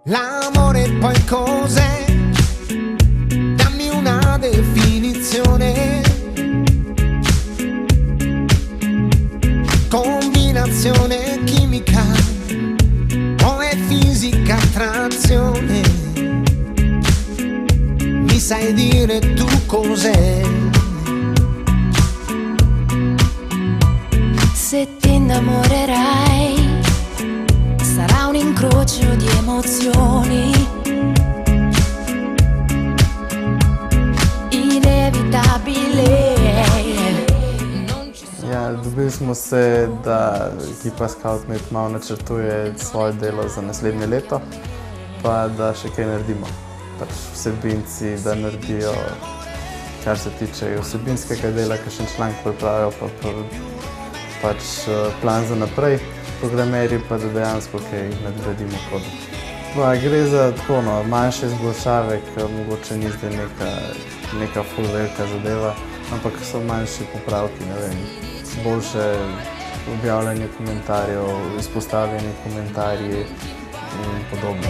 L'amore poi cos'è? Dammi una definizione. Combinazione chimica o è fisica attrazione? Mi sai dire tu cos'è? Se ti innamorerai sarà un incrocio di emozioni inevitabile. Ja, dobili smo se, da ekipa Scoutmate malo načrtuje svoje delo za naslednje leto, pa da še kaj naredimo. Pač vsebinci, da naredijo, kar se tiče vsebinskega dela, kakšen članek pripravijo, pa pač plan za naprej. Programerji pa da dejansko kaj nadgradimo kodu. Pa gre za tako manjše izboljšave, ki mogoče ni zdaj neka ful velika zadeva, ampak so manjši popravki, ne vem, boljše objavljanje komentarjev, izpostavljanje komentarji in podobno.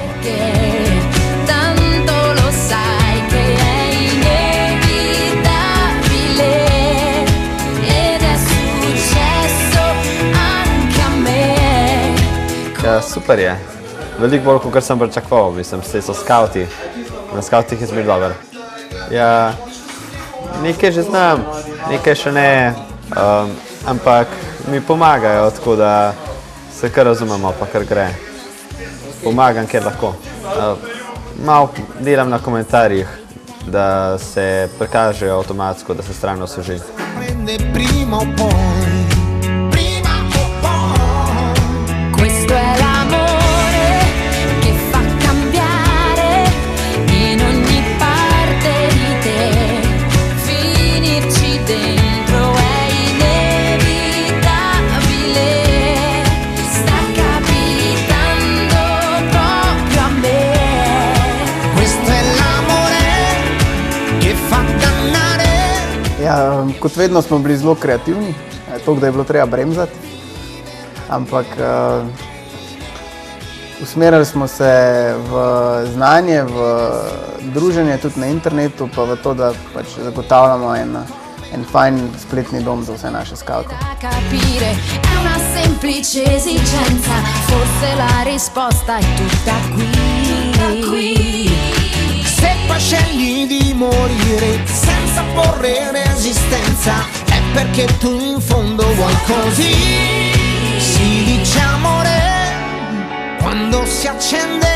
Ja, super je. Veliko bolj, kot sem pričakoval. Mislim, vse so skauti. Na skautih je zmer dober. Ja, nekaj že znam, nekaj še ne, ampak mi pomagajo, tako da se kar razumemo, pa kar gre. Pomagam, kjer lahko. Malo delam na komentarjih, da se prikažejo avtomatsko, da se stran osveži. Questo è l'amore che fa cambiare in ogni parte di te. Finirci dentro è inevitabile. Sta capitando proprio a me. Questo è l'amore che fa dannare. Ja, kot vedno smo bili zelo kreativni, toliko, da je bilo treba bremzati. Ampak usmerili smo se v znanje, v druženje tudi na internetu, pa v to, da pač zagotavljamo en fajn spletni dom za vse naše skavte. È una semplice esigenza, forse la risposta è tutta qui. Se poi scegli di morire senza porre resistenza, è perché tu in fondo vuoi così. Si dice amore quando si accende